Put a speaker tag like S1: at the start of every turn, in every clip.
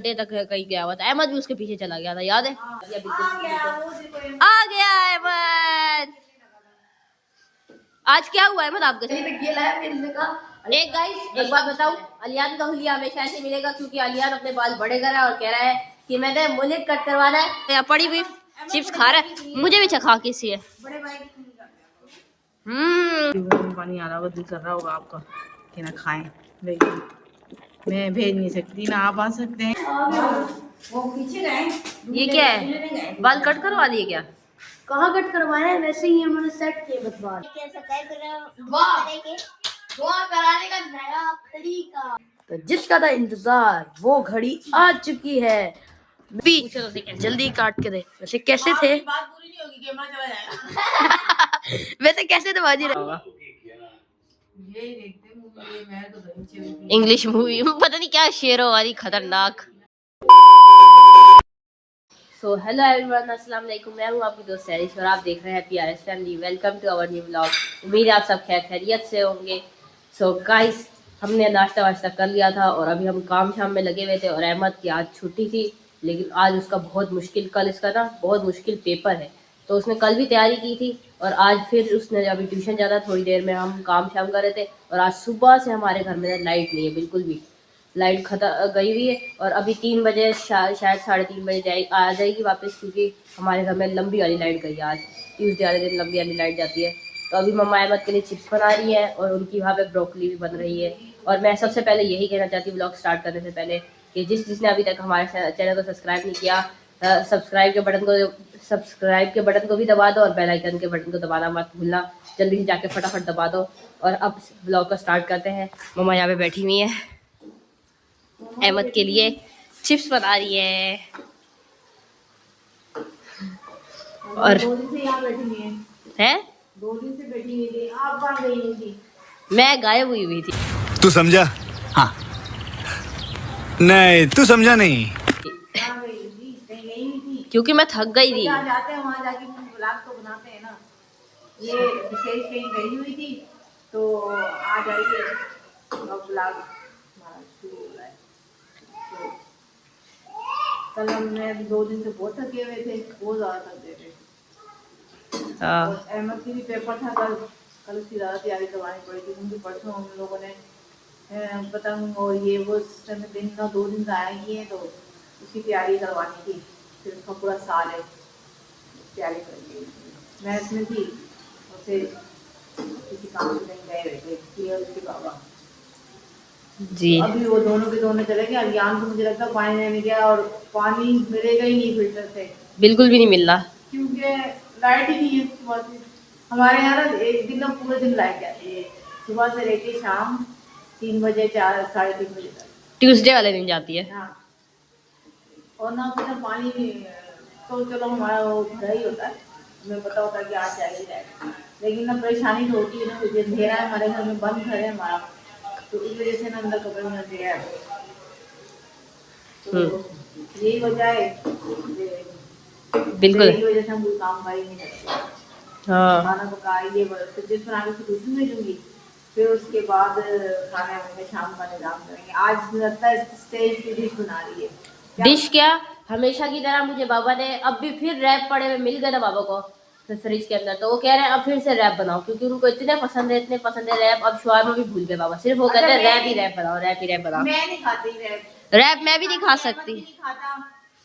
S1: घंटे तक कहीं गया हुआ था। अहमद भी उसके पीछे चला गया था, याद है? आ गया अहमद। आज क्या हुआ अहमद आपके साथ? एक गाइस एक बात बताऊं, अलियान का हुलिया हमेशा ऐसे मिलेगा क्योंकि अलियान अपने बाल बड़े कर रहा है और कह रहा है कि मैंने मुलेट कट करवाना है। या पड़ी भी चिप्स खा रहा है, मुझे भी चखा किसी है।
S2: पानी आ रहा होगा, दिल कर रहा होगा आपका कि ना खाएं, लेकिन मैं भेज नहीं सकती ना, आप आ सकते हैं।
S3: वो पीछे गए।
S1: ये क्या है, बाल कट करवा दिए क्या?
S3: कहाँ कट करवाया है, वैसे ही मैंने सेट किए बस बाल। दुआ कराने का नया तरीका। तो जिसका था इंतजार वो घड़ी आ चुकी है।
S1: जल्दी काट के दे। वैसे कैसे थे?
S2: बात पूरी नहीं होगी, कैमरा चला जाएगा।
S1: वैसे कैसे थे बाजी?
S2: यही देखते मूवी, मैं तो
S1: इंग्लिश मूवी पता नहीं क्या शेरों वाली खतरनाक। सो हेलो एवरीवन, अस्सलाम वालेकुम। मैं हूं आपकी दोस्त सैरिश और आप देख रहे हैं PRS family. Welcome to our new vlog. उम्मीद है आप सब खैरियत से होंगे। सो गाइस, हमने नाश्ता वाश्ता कर लिया था और अभी हम काम शाम में लगे हुए थे। और अहमद की आज छुट्टी थी, लेकिन आज उसका बहुत मुश्किल, कल इसका ना बहुत मुश्किल पेपर है, तो उसने कल भी तैयारी की थी और आज फिर उसने अभी ट्यूशन जाना। थोड़ी देर में हम काम शाम कर रहे थे और आज सुबह से हमारे घर में लाइट नहीं है, बिल्कुल भी लाइट गई हुई है। और अभी 3 बजे शायद 3:30 बजे आ जाएगी वापस, क्योंकि हमारे घर में लंबी वाली लाइट गई है। आज ट्यूसडे वाले दिन लंबी वाली लाइट जाती है। तो अभी मम्मा अहमद के लिए चिप्स बना रही है और उनकी वहाँ पे ब्रोकली भी बन रही है। और मैं सबसे पहले यही कहना चाहती हूँ ब्लॉग स्टार्ट करने से पहले कि जिसने अभी तक हमारे चैनल को सब्सक्राइब नहीं किया, सब्सक्राइब के बटन को भी दबा दो और बेल आइकन के बटन को दबाना मत भूलना। जल्दी से जाके फटाफट दबा दो। और अब ब्लॉग को स्टार्ट करते हैं। मम्मा यहाँ पे बैठी हुई है, अहमद के लिए चिप्स बना रही है। और
S2: 2 दिन से यहाँ बैठी हुई
S1: है
S2: 2 दिन से बैठी हुई थी, आप कहाँ गई हुई थी?
S1: मैं गायब हुई थी।
S4: तू समझा? हाँ। नहीं, तू समझा नहीं।
S2: कहाँ गई थी? कहीं गई हुई थी?
S1: क्योंकि मैं थक गई थी।
S2: जहाँ जाते हैं वहाँ जाके ब्लॉग तो बनाते हैं ना। ये विशेष कहीं गई हुई थी तो आ जाइए और ब्लॉग हमारा शुरू हो रहा है। तो कल हमने 2 दिन से बहुत थके हुए थे, बहुत ज़्यादा थक गए थे। और अहमद की भी पेपर था कल उसकी ज़्यादा तैयारी करवानी पड़ी थी, क्योंकि परसों हम लोगों ने पतंग और ये वो सिस्टम दिन का 2 दिन का आया ही है, तो उसकी तैयारी करवानी थी। फिर उसका पूरा साल है तैयारी करेंगे। मैं इसमें थी और फिर किसी काम से कहीं गए हुए थे उसके बाबा
S1: जी।
S2: तो अभी वो दोनों के दोनों चले गए। अलियान को मुझे लगता है पानी लेने गया और पानी मिलेगा ही नहीं फिल्टर से,
S1: बिल्कुल भी नहीं मिल रहा
S2: क्योंकि लाइट ही नहीं है सुबह से। हमारे यहाँ ना एक दिन में पूरे दिन लाइट जाती है, सुबह से लेके शाम 3 बजे 3:30 बजे तक।
S1: ट्यूसडे वाले दिन जाती है।
S2: हाँ, और ना फिर पानी भी तो चलो हमारा वो भरा ही होता है, हमें पता होता है कि आज जाएगी लाइट, लेकिन ना परेशानी तो होती है ना, क्योंकि अंधेरा है, हमारे घर में बंद घर है हमारा, तो इस वजह से ना अंदर कपड़े में अंधेरा है। तो यही वजह है,
S1: बिल्कुल
S2: यही वजह से हम कोई काम कर ही नहीं सकते।
S1: हाँ।
S2: खाना पकाइए, फिर जिस बना के ट्यूशन भेजूंगी, फिर उसके बाद खाने वाने शाम का निजाम करेंगे। आज लगता है स्टेज की डिश बना रही है।
S1: डिश क्या, हमेशा की तरह मुझे बाबा ने अब भी फिर रैप पड़े हुए मिल गए ना बाबा को फ्रिज के अंदर, तो वो कह रहे हैं अब फिर से रैप बनाओ, क्योंकि उनको इतने पसंद है रैप। अब शवारमा भी भूल गए बाबा, सिर्फ वो कहते हैं रैप ही रैप बनाओ, रैप ही रैप बनाओ।
S2: मैं नहीं खाती
S1: रैप मैं भी नहीं खा सकती,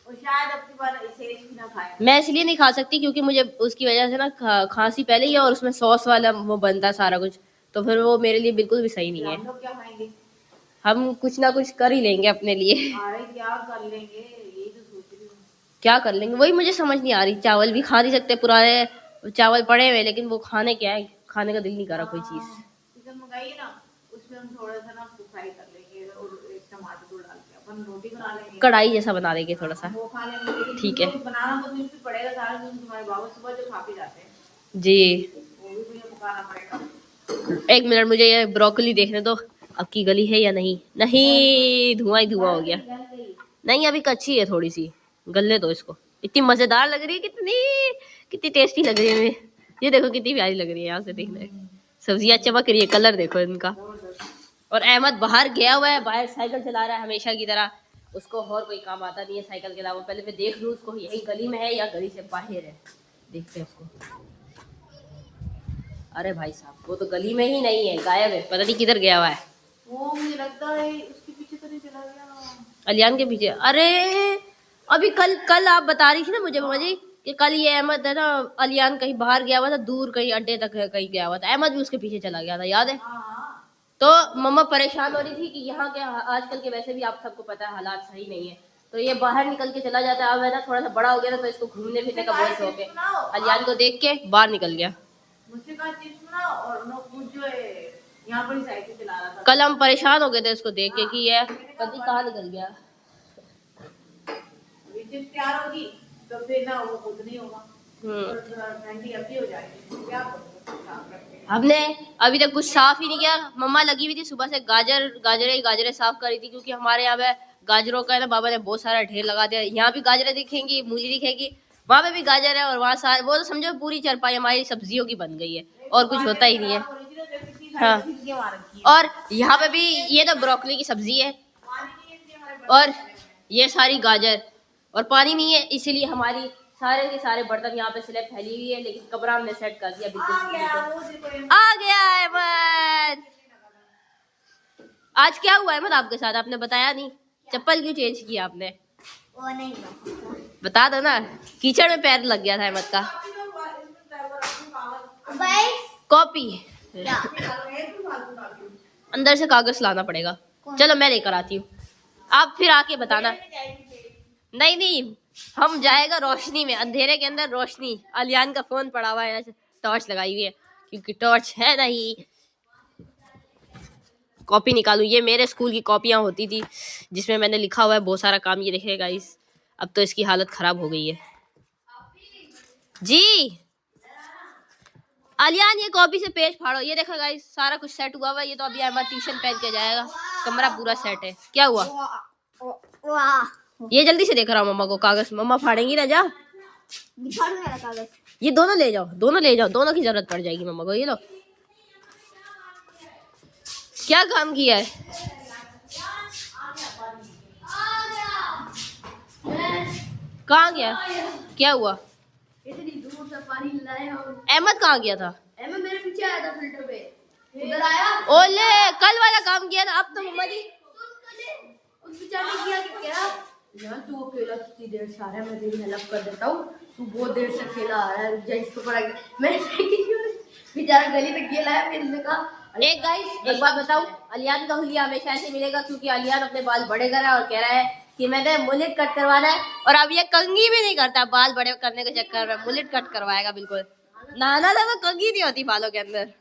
S2: और शायद अब की बार इसे भी ना खाए।
S1: मैं इसलिए नहीं खा सकती क्योंकि मुझे उसकी वजह से ना खांसी पहले ही है और उसमें सॉस वाला वो बनता है सारा कुछ, तो फिर वो मेरे लिए बिल्कुल भी सही नहीं है।
S2: हम लोग क्या खाएंगे?
S1: हम कुछ ना कुछ कर ही लेंगे अपने लिए।
S2: अरे क्या कर लेंगे, यही तो सोच रही हूँ।
S1: क्या कर लेंगे वही मुझे समझ नहीं आ रही। चावल भी खा नहीं सकते, पुराने चावल पड़े हुए, लेकिन वो खाने क्या है, खाने का दिल नहीं कर रहा कोई चीज।
S2: चिकन मंगाइए ना, उसमें हम थोड़ा सा ना फ्राई कर लेंगे और एक टमाटर को डाल के अपन रोटी बना लेंगे,
S1: कढ़ाई जैसा बना देंगे थोड़ा सा,
S2: वो खा लेंगे। लेकिन
S1: ठीक है।
S2: बनाना तो मुझे पड़ेगा सारा, क्योंकि तुम्हारे बाबा सुबह जो खा के जाते हैं
S1: जी।
S2: वो भी मुझे पकाना पड़ेगा।
S1: 1 मिनट मुझे ये ब्रोकली देखने दो, अब की गली है या नहीं। नहीं, धुआं ही धुआं हो गया। नहीं अभी कच्ची है थोड़ी सी, गलने दो इसको। इतनी मजेदार लग रही है, कितनी टेस्टी लग रही है। ये देखो कितनी प्यारी लग रही है, यहाँ से देखना, सब्जियां चमक रही है, कलर देखो इनका। और अहमद बाहर गया हुआ है, बाहर साइकिल चला रहा है हमेशा की तरह। उसको और कोई काम आता नहीं है साइकिल के अलावा। पहले मैं देख लूँ उसको यही गली में है या गली से बाहर है, देखते हैं उसको। अरे भाई साहब वो तो गली में ही नहीं है, गायब है, पता नहीं किधर गया हुआ है।
S2: वो मुझे लगता है उसके पीछे तो नहीं चला गया।
S1: अलियान के पीछे। अरे अभी कल आप बता रही थी ना मुझे मम्मा जी कि कल ये अहमद है ना, अलियान कहीं बाहर गया हुआ था, दूर कहीं अड्डे तक कहीं गया हुआ था, अहमद भी उसके पीछे चला गया था, याद है?
S2: हाँ
S1: तो मम्मा परेशान हो रही थी कि यहाँ के आजकल के वैसे भी आप सबको पता है हालात सही नहीं है, तो ये बाहर निकल के चला जाता है। अब है ना थोड़ा सा बड़ा हो गया ना, तो इसको घूमने फिरने का बहुत शौक है। अलियान को देख के बाहर निकल गया।
S2: मुझसे कहा चिप्स बनाओ और नोटबुक जो है यहाँ पर ही साइकिल चला रहा था।
S1: कल हम परेशान हो गए थे इसको देख के कि ये कभी कहाँ निकल गया।
S2: अभी चिप्स तैयार होगी तो फिर ना वो खुद नहीं होगा और ठंडी अभी हो जाएगी, क्या करूँ?
S1: हमने अभी तक कुछ साफ ही नहीं किया। मम्मा लगी हुई थी सुबह से गाजरें साफ कर रही थी, क्योंकि हमारे यहाँ पे गाजरों का है ना, बाबा ने बहुत सारा ढेर लगा दिया। यहाँ भी गाजरें दिखेंगी, मूली दिखेगी, वहाँ पे भी गाजर है, और वहाँ सारे वो तो समझो पूरी चरपाई हमारी सब्जियों की बन गई है, और कुछ होता ही नहीं है। हाँ, और यहाँ पे भी ये तो ब्रोकली की सब्जी है, और ये सारी गाजर, और पानी नहीं है, इसीलिए हमारी सारे के सारे बर्तन यहाँ पे स्लैब फैली हुई है, लेकिन कमरा हमने सेट कर दिया बिल्कुल। आ गया अहमद। आज क्या हुआ अहमद आपके साथ, आपने बताया नहीं, चप्पल क्यों चेंज किया आपने?
S3: वो नहीं
S1: बता दो ना, कीचड़ में पैर लग गया था अहमद का।
S3: भाई
S1: कॉपी
S3: क्या
S1: अंदर से कागज लाना पड़ेगा, चलो मैं लेकर आती हूँ, आप फिर आके बताना। नहीं हम जाएगा रोशनी में, अंधेरे के अंदर रोशनी। अलियान का फोन पड़ा हुआ है, टॉर्च लगाई हुई है क्योंकि टॉर्च है नहीं। कॉपी निकालू, ये मेरे स्कूल की कॉपियां होती थी जिसमें मैंने लिखा हुआ है बहुत सारा काम, ये देखेगा इस। अब तो इसकी हालत खराब हो गई है जी। अलियान ये कॉपी से पेज फाड़ो, ये देखो गाइस सारा कुछ सेट हुआ हुआ है। ये तो अभी हमारा ट्यूशन पहन के जाएगा, कमरा पूरा सेट है। क्या हुआ? ये जल्दी से देख रहा हूँ मम्मा को, कागज मम्मा फाड़ेंगी ना, जा
S3: कागज
S1: ये दोनों ले जाओ, दोनों की जरूरत पड़ जाएगी मम्मा को। ये लो, क्या काम किया है? कहाँ गया? क्या हुआ?
S3: इतनी दूर से पानी लाए हम।
S1: अहमद कहाँ गया था?
S3: अहमद मेरे पीछे आया था फिल्टर पे, उधर आया।
S1: ओले कल वाला काम किया ना, अब तो मम्मा जी
S3: उस बेचारे ने किया कि क्या यार तू अकेला कितनी देर से आ रहा है, मैं तेरी हेल्प कर देता हूँ, तू बहुत देर से अकेला आ रहा है, रुक जा इसको पकड़ के। मैंने बेचारा गली तक गेला है, फिर इसने कहा
S1: एक गाइस एक बात बताऊं, अलियान का हुलिया हमेशा ऐसे मिलेगा क्योंकि अलियान अपने बाल बड़े कर रहा है और कह रहा है कि मैंने मुलेट कट करवाना है, और अब ये कंघी भी नहीं करता बाल बड़े करने के चक्कर में, मुलेट कट करवाएगा बिल्कुल। नाना था तो कंघी नहीं होती बालों के अंदर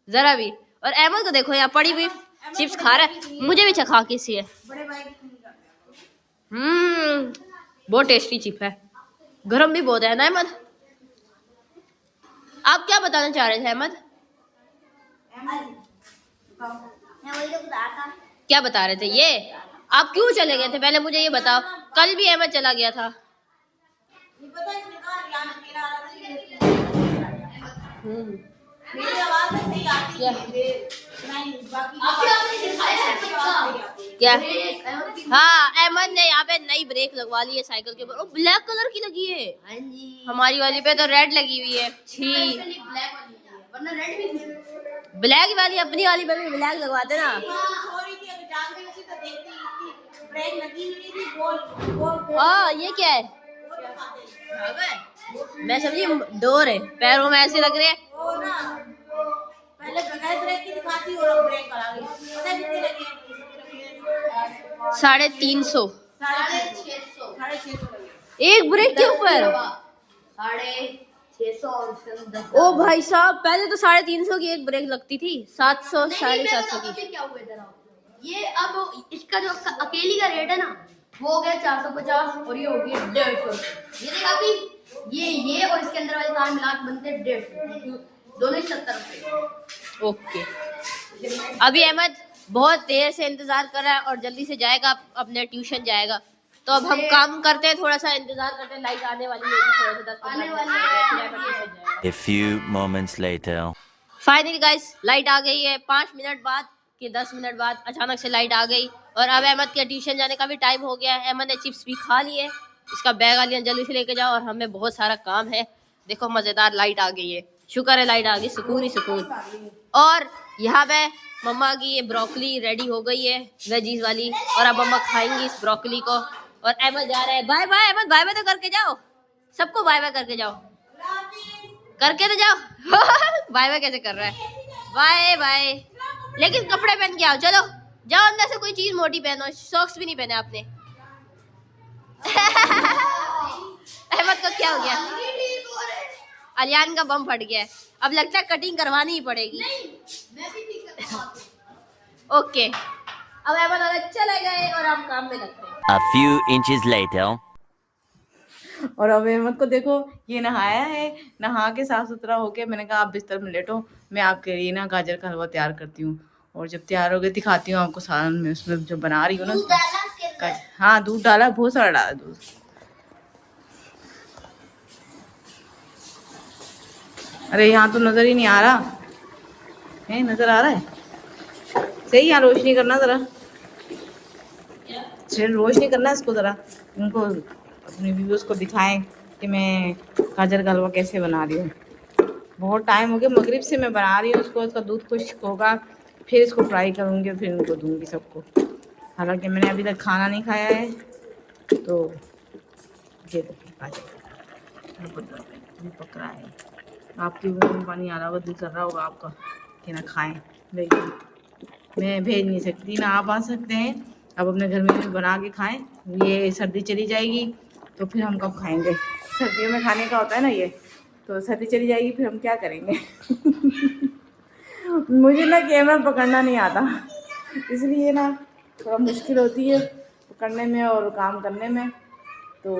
S1: जरा भी। और अहमद को देखो यहाँ पड़ी हुई चिप्स खा रहा है, मुझे भी चखा किसी है।
S2: बड़े भाई की नहीं करते।
S1: बहुत टेस्टी चिप है, गरम भी बहुत है ना अहमद। आप क्या बताना चाह रहे थे अहमद?
S3: मैं वही तो बता था।
S1: क्या बता रहे थे? ये आप क्यों चले गए थे पहले मुझे ये बताओ। कल भी अहमद चला गया था।
S2: नहीं पता इसने कहा रियान अकेला आ रहा था, मेरी आवाज में सही आती
S1: क्या?
S2: है, नहीं बाकी
S3: आपने दिखाया है सबका।
S1: क्या? हाँ अहमद ने यहाँ पे नई ब्रेक लगवा ली है साइकिल के ऊपर, ब्लैक कलर की लगी है।
S3: हाँ जी,
S1: हमारी वाली पे तो रेड लगी हुई है। छी,
S3: ब्लैक वाली है, वरना रेड भी थी।
S1: ब्लैक वाली अपनी वाली पे भी ब्लैक लगवाते ना।
S2: सो रही थी, अगर जाग रही थी तो देखती इसकी ब्रेक लगी हुई थी, गोल गोल गोल
S1: हाँ ये क्या है? मैं समझी डोर है, पैरों में ऐसे लग रहे हैं।
S2: वो ना पहले बगैर ब्रेक की दिखाती और अब ब्रेक करा गई। पता है कितने लगे?
S1: 350।
S2: 650 लगे।
S1: एक ब्रेक के ऊपर
S3: 650 और 10।
S1: ओ भाई साहब, पहले तो 350 की एक ब्रेक लगती थी, 700 750 की।
S3: क्या हुआ इधर आओ। ये अब इसका जो अकेली का रेट है ना, वो हो गया 450 और ये हो गया 150। ये देखा कि ये और इसके अंदर वाले तार मिला के बनते हैं 150, दोनों 70 रुपए।
S1: ओके, अभी अहमद बहुत देर से इंतजार कर रहा है और जल्दी से जाएगा, अपने ट्यूशन जाएगा। तो अब हम काम करते हैं, थोड़ा सा इंतजार करते हैं, लाइट आने वाली है, थोड़ा सा 10-15 मिनट।
S4: A few moments later.
S1: Finally guys light आ गई है 5 मिनट बाद कि 10 मिनट बाद अचानक से लाइट आ गई और अब अहमद के ट्यूशन जाने का भी टाइम हो गया है। अहमद ने चिप्स भी खा लिए, इसका बैग आलिया जल्दी से लेके जाओ और हमें बहुत सारा काम है। देखो मज़ेदार लाइट आ गई है, शुक्र है लाइट आ गई, सुकून ही सुकून। और यहाँ पे मम्मा की ये ब्रोकली रेडी हो गई है वेजीज वाली, और अब मम्मा खाएंगी इस ब्रोकली को। और अहमद जा रहा है, bye bye Ahmad, bye bye तो करके जाओ, सबको बाय बाय करके जाओ, करके तो जाओ। बाय बाय कैसे कर रहा है, बाय बाय। लेकिन कपड़े पहन के आओ, चलो जाओ अंदर से कोई चीज मोटी पहनो, सॉक्स भी नहीं पहने आपने। अहमद को क्या हो गया, अलियान का बम फट गया है, अब लगता है कटिंग करवानी ही पड़ेगी। ओके, अब अहमद अंदर चले गए और हम काम में लगते हैं।
S4: A few inches later.
S2: और अब अहमद को देखो, ये नहाया है, नहा के साफ सुथरा होके मैंने कहा आप बिस्तर में लेटो, मैं आपके लिए ना गाजर का हलवा तैयार करती हूँ। और जब तैयार हो गए दिखाती हूँ आपको सालन में, उसमें जो बना रही हूँ ना। हाँ दूध डाला, बहुत सारा डाला दूध। अरे यहाँ तो नजर ही नहीं आ रहा है, नजर आ रहा है सही? यहाँ रोशनी करना जरा, रोशनी करना इसको जरा, उनको अपने व्यूअर्स को दिखाएं कि मैं गाजर का हलवा कैसे बना रही हूँ। बहुत टाइम हो गया, मगरिब से मैं बना रही हूँ उसको, उसका दूध खुश्क होगा फिर इसको फ्राई करूँगी, फिर उनको दूंगी सबको। हालांकि मैंने अभी तक खाना नहीं खाया है, तो ये दूध पक रहा है, आपकी मुँह में पानी आ रहा होगा, दिल कर रहा होगा आपका कि ना खाएं, लेकिन मैं भेज नहीं सकती ना, आप आ सकते हैं, अब अपने घर में भी बना के खाएं। ये सर्दी चली जाएगी तो फिर हम कब खाएंगे, सर्दियों में खाने का होता है ना ये, तो सर्दी चली जाएगी फिर हम क्या करेंगे। मुझे ना कैमरा पकड़ना नहीं आता, इसलिए ना थोड़ा मुश्किल होती है पकड़ने में और काम करने में, तो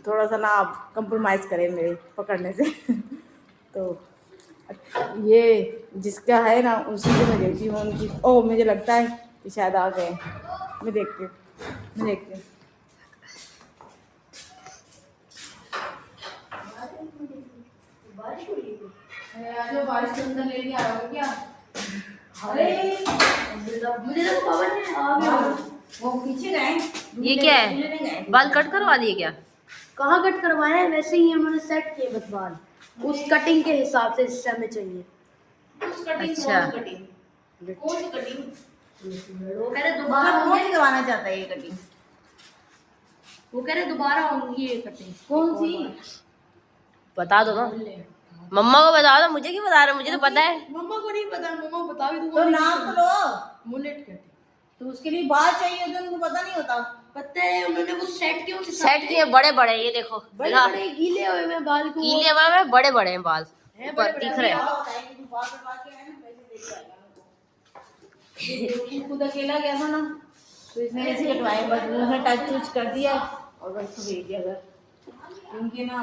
S2: थोड़ा सा ना आप कंप्रोमाइज़ करें मेरे पकड़ने से। तो ये जिसका है ना उसी को मैं देती हूँ उनकी। ओ मुझे लगता है कि शायद आ गए, मैं देखती हूँ, मैं देखती हूँ। बारिश के अंदर ले लिया क्या? अरे मुझे तो खबर नहीं आ गया, वो पीछे गए।
S1: ये क्या है, बाल कट करवा दिए क्या?
S3: कहाँ कट करवाए हैं, वैसे ही उन्होंने सेट किए बस बाल, उस कटिंग के हिसाब से जिससे हमें चाहिए।
S2: उस कटिंग,
S1: अच्छा।
S2: कौन सी कटिंग?
S3: वो कह रहे दोबारा
S2: कौन सी करवाना चाहता है ये कटिंग?
S3: वो कह रहे दोबारा होंगी ये कटिंग।
S2: कौन सी?
S1: बता दो ना, मम्मा को बता दो, मुझे क्यों बता रहे हो, मुझे तो पता है।
S3: मम्मा को नहीं पता, मम्मा बता भी
S2: तो नाम तो लो,
S3: मुलेट कहते,
S2: तो उसके लिए बाल चाहिए तो उनको पता नहीं होता।
S3: पता है उन्होंने वो सेट किए,
S1: सेट किए बड़े बड़े, ये देखो
S3: बड़े
S1: दिखा।
S3: बड़े गीले हुए में बाल को,
S1: गीले हुए में बड़े बड़े हैं बाल,
S3: हैं
S1: ऊपर
S3: बड़े
S1: दिख रहे हैं।
S2: खुद अकेला गया था ना, तो इसने ऐसे कटवाए, बस उसने टच टच कर दिया और बस भेज दिया घर, क्योंकि ना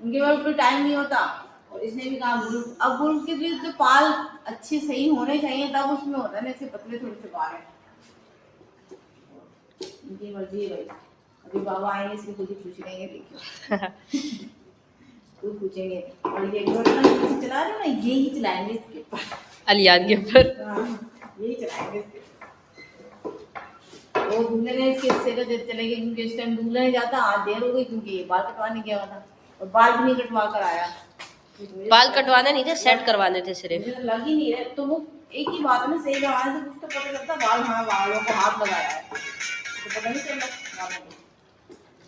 S2: उनके पास कोई टाइम नहीं होता। और इसने भी कहा अब उनके भी तो बाल अच्छे सही होने चाहिए, तब उसमें होता है ना, ऐसे पतले थोड़े से बाल हैं। इनकी मर्जी है भाई, अभी बाबा आएंगे इसके खुद ही पूछ लेंगे, देखिए खुद पूछेंगे। और ये चला रहे हो ना, यही चलाएंगे इसके ऊपर,
S1: अलियान के ऊपर।
S2: यही चलाएंगे इसके। वो दूल्हे ने इसके हिस्से का चले गए, क्योंकि इस टाइम दूल्हा नहीं जाता, आज देर हो गई क्योंकि ये बाल कटवाने गया हुआ था, और बाल भी नहीं कटवा कर आया।
S1: बाल कटवाने नहीं थे, सेट करवाने थे सिर्फ।
S2: मुझे तो लग ही नहीं रहा, तो वो एक ही बात है ना, सही जमाने से कुछ तो पता चलता, बाल हाँ बालों को हाथ लगाया है तो पता नहीं चलता बालों को,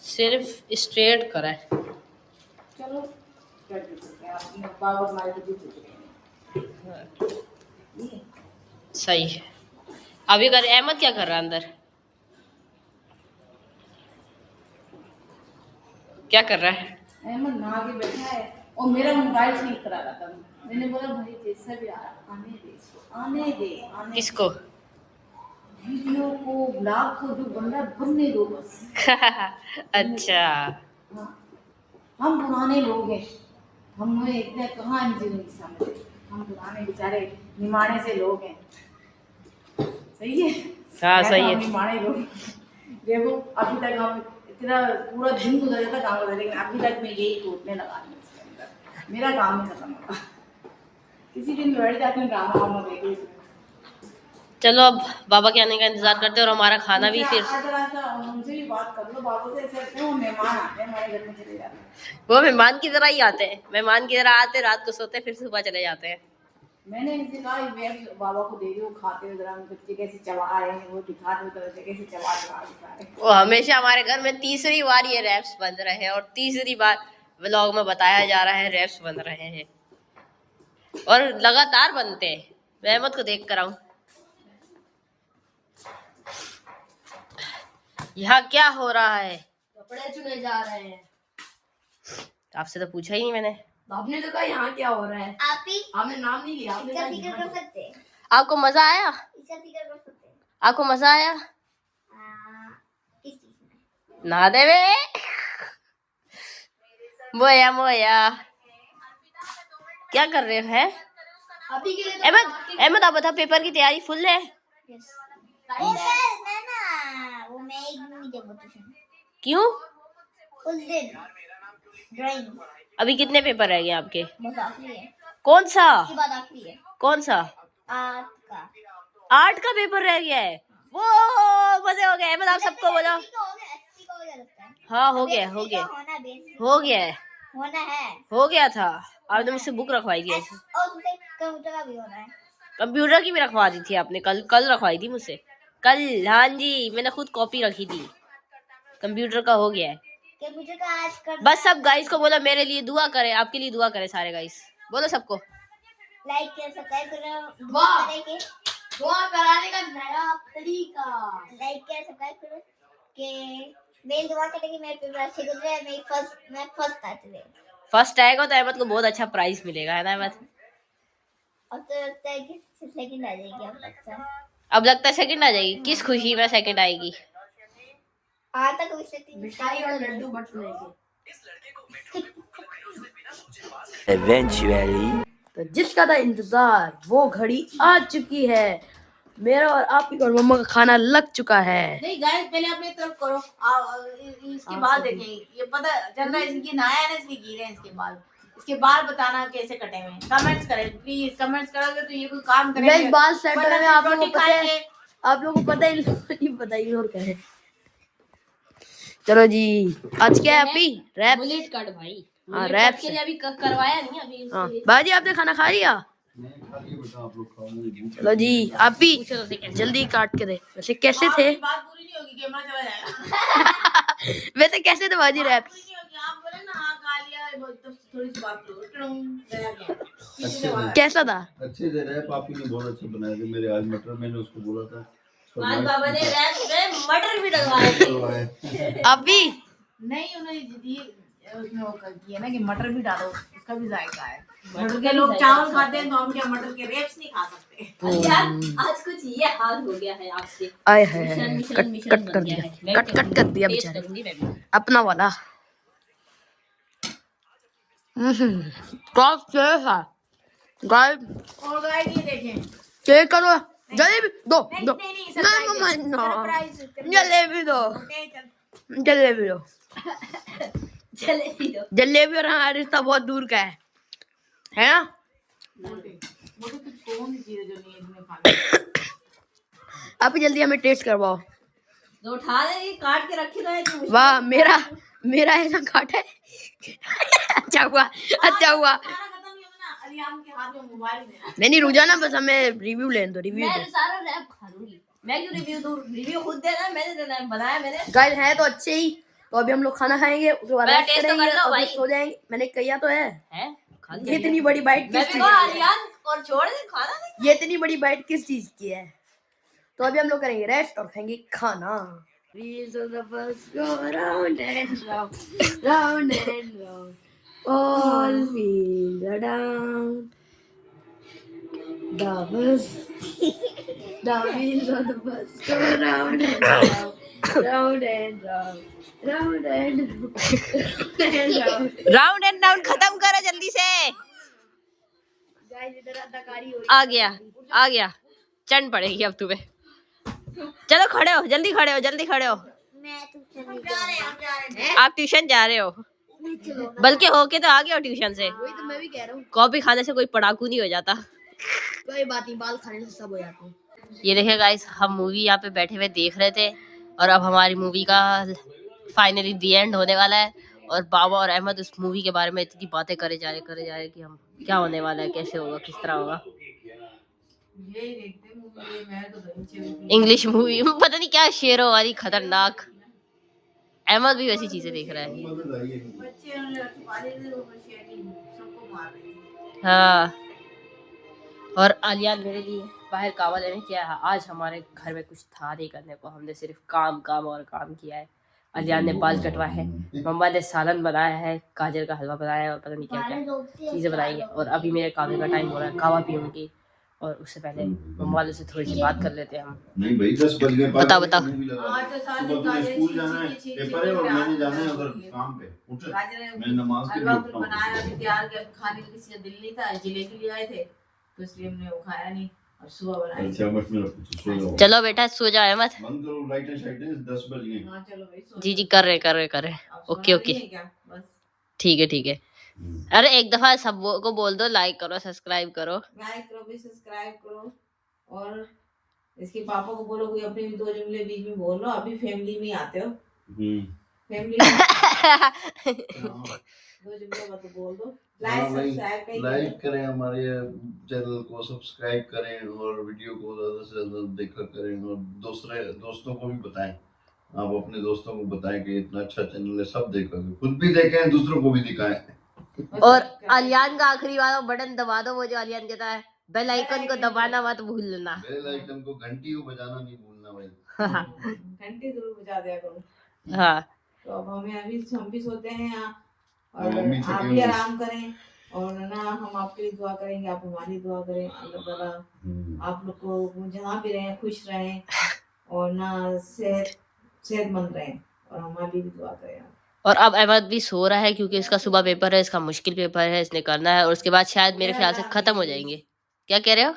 S1: सिर्फ स्ट्रेट करा है।
S2: चलो क्या कर सकते हैं, अपनी अब्बा और हमारे को भी पूछ रहे हैं।
S1: सही है। अभी कर अहमद क्या कर रहा है अंदर, क्या कर रहा है?
S2: अहमद नहा के बैठा है और मेरा मोबाइल ठीक करा रहा था। मैंने बोला भाई जैसा भी आ रहा आने दे इसको, आने दे, आने
S1: किसको?
S2: वीडियो को, ब्लॉग को, जो बन रहा है बनने दो बस।
S1: अच्छा,
S2: हाँ, हम पुराने लोग हैं, हमें इतना कहाँ इंजीनियरिंग समझ, हम पुराने बेचारे निमाणे से लोग हैं। सही है?
S1: हाँ सही है।
S2: निमाणे लोग देखो, अभी तक हम इतना पूरा दिन गुजर जाता काम होता, लेकिन अभी तक मैं यही टूटने लगा रही हूँ इसके अंदर, मेरा काम नहीं खत्म होता। किसी दिन बैठ जाती हूँ ड्रामा वामा देख,
S1: चलो अब बाबा के आने का इंतजार करते हैं और हमारा खाना भी फिर
S2: उनसे भी बात कर लो बाबू से, ऐसे क्यों मेहमान आते हैं हमारे घर में चले जाते हैं।
S1: वो मेहमान की तरह ही आते हैं, मेहमान की तरह आते, रात को सोते, फिर सुबह चले जाते हैं।
S2: मैंने इनसे कहा मैं बाबा को दे दी, वो खाते हुए जरा बच्चे कैसे चबा रहे हैं, वो दिखाते हुए तरह से कैसे चबा रहे हैं।
S1: वो हमेशा हमारे घर में तीसरी बार ये रैप्स बन रहे हैं और तीसरी बार व्लॉग में बताया जा रहा है रैप्स बन रहे हैं और लगातार बनते हैं। मैं अहमद को देख कर आऊं, यहाँ क्या हो रहा है?
S3: कपड़े चुने जा रहे हैं।
S1: आपसे तो पूछा ही नहीं मैंने।
S3: आपने तो कहा यहाँ क्या हो रहा है,
S5: आप ही
S3: आपने नाम नहीं लिया। आपने
S5: इसका
S3: कहा
S5: फिक्र
S3: यहाँ
S5: कर सकते हैं,
S1: आपको मजा आया?
S5: इसका फिक्र कर सकते हैं।
S1: आपको मजा आया?
S5: किस चीज में?
S1: ना देवे मोया मोया क्या कर रहे हो है?
S3: अभी के लिए तो
S1: अहमद अहमद आप बता, पेपर की तैयारी फुल है?
S5: वो मैं ना वो मैं एक भी नहीं जब ट्यूशन
S1: क्यों?
S5: उस दिन ड्राइंग
S1: अभी कितने पेपर रह गए आपके?
S5: बस आखिरी है,
S1: कौन सा?
S5: उसके बाद आखिरी है
S1: कौन सा?
S5: आर्ट का।
S1: 8 का पेपर रह गया है। वो मजे हो गए। अहमद आप सबको बोलो।
S5: SC का हो गया, SC का हो गया लगता है।
S1: हाँ हो गया,
S5: SC
S1: हो
S5: का
S1: गया,
S5: होना बेसिक
S1: हो गया है,
S5: होना है,
S1: हो गया था। आपने मुझसे बुक रखवाई थी ऐसे।
S5: और उससे कंप्यूटर का भी होना है।
S1: कंप्यूटर की भी रखवा दी थी आपने, कल कल रखवाई थी मुझसे कल। हाँ जी, मैंने खुद कॉपी रखी थी। कंप्यूटर का हो गया है।
S5: कंप्यूटर का आज कर
S1: बस सब गाइस को बोलो मेरे लिए दुआ करें, आपके लिए दुआ करें सारे गाइस, बोलो सबको।
S5: लाइक कर सब्सक्राइब करो, दुआ
S3: वाह।
S5: करेंगे,
S3: दुआ कराने का नया तरीका।
S5: लाइक कर सब्सक्राइब करो कि मेरी दुआ करेंगे मेरे पेपर अच्छे गुजरे, मैं फर्स्ट आते रहे।
S1: फर्स्ट आएगा तो अहमद को बहुत अच्छा प्राइज मिलेगा, है ना अहमद?
S5: और तो लगता है कि सेकंड आ जाएगी, अब लगता है
S1: अब लगता है सेकंड आ जाएगी। किस खुशी में सेकंड आएगी?
S5: आता कोई सेकंड
S3: मिठाई और लड्डू बटने के।
S4: Eventually.
S1: तो जिसका था इंतजार वो घड़ी आ चुकी है। मेरा और आप ही और मम्मा का खाना लग चुका है।
S2: नहीं गाइस पहले अपनी तरफ करो, इसके बाद देखें। ये पता चल रहा है इसकी नहाया है ना, इसलिए गिरे हैं इसके बाल बताना कैसे कटे हुए हैं। कमेंट्स करें प्लीज, कमेंट्स करोगे तो ये कोई काम करेंगे।
S1: गाइस बाल सेट
S2: वरना
S1: है, आप लोगों
S2: रोटी
S1: को पता है,
S2: खाएंगे।
S1: आप लोगों को पता ही नहीं पता ही और क्या है। चलो जी, आज क्या है अभी? रैप
S3: बुलेट कट भाई।
S1: हाँ
S3: बुलेट
S1: रैप
S3: कट के लिए अभी करवाया नहीं अभी
S1: हाँ
S3: उसके लिए।
S1: बाजी आपने खाना खा लिया? चलो जी, आप भी जल्दी काट के दे। वैसे कैसे थे?
S2: आपकी बात पूरी नहीं होगी, कैमरा चला जाएगा।
S1: वैसे कैसे थे बाजी रैप?
S2: पूरी नहीं होगी, आप बोले ना हाँ खा लिया, तो थोड़ी सी बात करो। गया क्या?
S6: अच्छे
S1: कैसा था?
S6: अच्छे दे रहे पापी ने बहुत अच्छे बनाए थे। मेरे आज मटर मैंने उसको बोला था।
S1: आज बाबा ने रैप में मटर भी डलवाए थे। आप भी?
S2: नहीं उन्होंने दीदी उसमें वो कर दिया ना कि मटर भी डालो, उसका भी जायका है। मटर के लोग चावल खाते हैं तो हम क्या मटर के रेप्स नहीं खा सकते?
S3: यार आज कुछ ये हाल हो गया है आपसे।
S1: आए है
S3: मिशन
S1: कट कर दिया, कट कर दिया बेचारे अपना वाला। टॉप है गाइस,
S2: और गाइस ये देखें,
S1: चेक करो। जलेबी दो दो
S2: नहीं,
S1: नहीं मम्मा नो,
S2: सरप्राइज
S1: जलेबी दो, जलेबी दो।
S3: जलेबी दो।
S1: जलेबी और हमारा रिश्ता बहुत दूर का है ना?
S2: मोटे कुछ कौन सी चीज है जो नहीं है इसमें खा
S1: आप ही जल्दी हमें टेस्ट करवाओ।
S3: जो उठा ले काट के रखे रहे तो
S1: वाह, मेरा ऐसा काटा है। अच्छा हुआ, अच्छा हुआ।
S2: खाना खत्म नहीं होगा ना, अलियाम के हाथ में मोबाइल में।
S1: नहीं रुझाना, बस हमें रिव्यू लेने दो, रिव्यू
S3: मैं
S1: दो।
S3: सारा रैप खा लूंगी। मैं क्यों रिव्यू दूं? रिव्यू खुद देना है, मैंने देना है, बनाया मैंने।
S1: गाइस है तो अच्छे ही। तो अभी हम लोग खाना खाएंगे, उसके बाद
S3: मैं
S1: रेस्ट
S3: टेस्ट तो
S1: करेंगे
S3: कर लो
S1: और
S3: भाई।
S1: फिर सो जाएंगे। मैंने कहा तो है,
S3: हैं? खा लिया।
S1: ये इतनी बड़ी बाइट
S3: मैं
S1: किस
S3: भी
S1: चीज
S3: कहा
S1: की है?
S3: आलियान और छोड़ दे खाना नहीं।
S1: ये इतनी बड़ी बाइट किस चीज की है? तो अभी हम लोग करेंगे रेस्ट और खाएंगे खाना। Wheels of the bus go round and round, round and round. All wheels are down. The wheels of the bus go round and round, round and round, round and round.
S3: Round and round खत्म करो जल्दी से।
S1: Guys, इधर अदाकारी हो रही
S3: आ गया चढ़ पड़ेगी अब तुम्हें। चलो खड़े हो, जल्दी खड़े हो, जल्दी खड़े हो।
S5: मैं ट्यूशन नहीं जाऊंगा।
S3: आप ट्यूशन जा रहे हो, बल्कि होके तो आ गए हो ट्यूशन से।
S1: वही तो मैं भी कह रहा हूँ।
S3: कॉफी खाने से कोई पढ़ाकू नहीं हो जाता।
S1: कोई बात नहीं, बाल खाने से सब हो जाते हैं। ये देखिए गाइस, हम मूवी यहाँ पे बैठे हुए देख रहे थे और अब हमारी मूवी का फाइनली दी एंड होने वाला है। और बाबा और अहमद उस मूवी के बारे में इतनी बातें करे जा रहे कि हम क्या होने वाला है, कैसे होगा, किस तरह होगा।
S2: यही देखते मूवी, ये मैं तो नहीं
S1: इंग्लिश मूवी पता नहीं क्या शेरों वाली खतरनाक। अहमद भी वैसी चीजें देख रहा है।
S2: बच्चे उन्होंने छुपा दिए थे, वो शेयरिंग सबको मार रही थी।
S1: हाँ, और आलियान मेरे लिए बाहर कावा लेने किया है। आज हमारे घर में कुछ था नहीं करने को, हमने सिर्फ काम काम और काम किया है। आलियान ने बाल कटवाए हैं, मम्मा ने सालन बनाया है, गाजर का हलवा बनाया है और पता नहीं क्या क्या चीज़ें बनाई है। और अभी मेरे कावे का टाइम हो रहा है, कावा पीऊंगी। और उससे पहले मम्मा वाले से थोड़ी सी बात कर लेते हैं हम।
S6: नहीं भाई 10 बज गए।
S1: बताओ।
S2: आज तो सारे दिन गाजर
S6: स्कूल जाना है, पेपर है और मैंने जाना है उधर काम पे। उठ मैं नमाज के लिए
S2: हलवा
S6: उठता हूं।
S2: बनाया, अभी तैयार किया, खाने का किसी का दिल नहीं था, जलेबी ले आए थे तो इसलिए हमने वो खाया नहीं और सुबह बनाई।
S6: अच्छा मत में रखो, सो जाओ।
S1: चलो बेटा सो जाओ अहमद।
S6: बंद करो लाइटें शाइटें, 10 बज गए।
S2: हां चलो भाई सो
S1: जी कर रहे। ओके ओके,
S2: बस
S1: ठीक है। अरे एक दफा सबको बोल दो, लाइक करो, सब्सक्राइब करो।
S2: लाइक करो भी, सब्सक्राइब करो। और इसके पापा को बोलो कोई अपने दो जुमले बीच में बोल लो, अभी फैमिली में आते हो। फैमिली में दो जुमले मत बोल दो।
S6: लाइक करें, हमारे चैनल को सब्सक्राइब करें और वीडियो को ज़्यादा से ज़्यादा देखा करें और दोस्तों को भी बताएं। आप अपने दोस्तों को बताएं कि इतना अच्छा चैनल है, सब देखो, खुद भी देखें, दूसरों को भी दिखाएं।
S1: और आलियान का आखिरी वाला बटन दबा दो, वो जो आलियान कहता है बेल आइकन को दबाना मत भूलना।
S6: बेल आइकन को, घंटी को बजाना नहीं भूलना भाई।
S2: घंटी जरूर बजा दिया करो।
S1: हाँ,
S2: तो अब हम भी सोते हैं यहाँ,
S6: और
S2: और
S6: मम्मी
S2: आप भी आराम करें। और ना हम आपके लिए दुआ करेंगे, आप हमारी दुआ करें। अल्लाह ताला आप लोग को जहाँ भी रहें खुश रहें और ना सेहतमंद रहें, और हमारी भी दुआ करें।
S1: और अब अहमद भी सो रहा है क्योंकि इसका सुबह पेपर है, इसका मुश्किल पेपर है, इसने करना है और उसके बाद शायद मेरे ख्याल से खत्म हो जाएंगे। क्या कह रहे हो?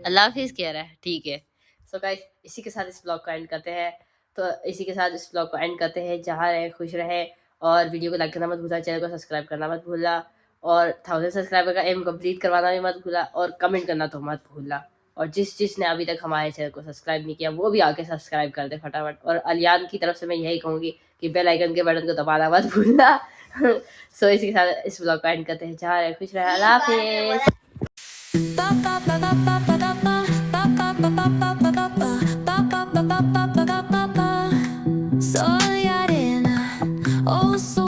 S1: अल्लाह हाफिज कह रहा है, ठीक है। सो गाइस, इसी के साथ इस ब्लॉग को एंड करते हैं। जहाँ रहे खुश रहे और वीडियो को लाइक करना मत भूलना, चैनल को सब्सक्राइब करना मत भूलना और 1000 सब्सक्राइबर का एम कंप्लीट करवाना भी मत भूलना और कमेंट करना तो मत भूलना। और जिसने अभी तक हमारे चैनल को सब्सक्राइब नहीं किया वो भी आके सब्सक्राइब कर दे फटाफट। और आलियान की तरफ से मैं यही कहूँगी कि बेल आइकन के बटन को दबाना मत भूलना। सो इसी के साथ इस ब्लॉग को एंड करते हैं। जहाँ रहे खुश रहे, अल्लाह हाफिज।
S7: So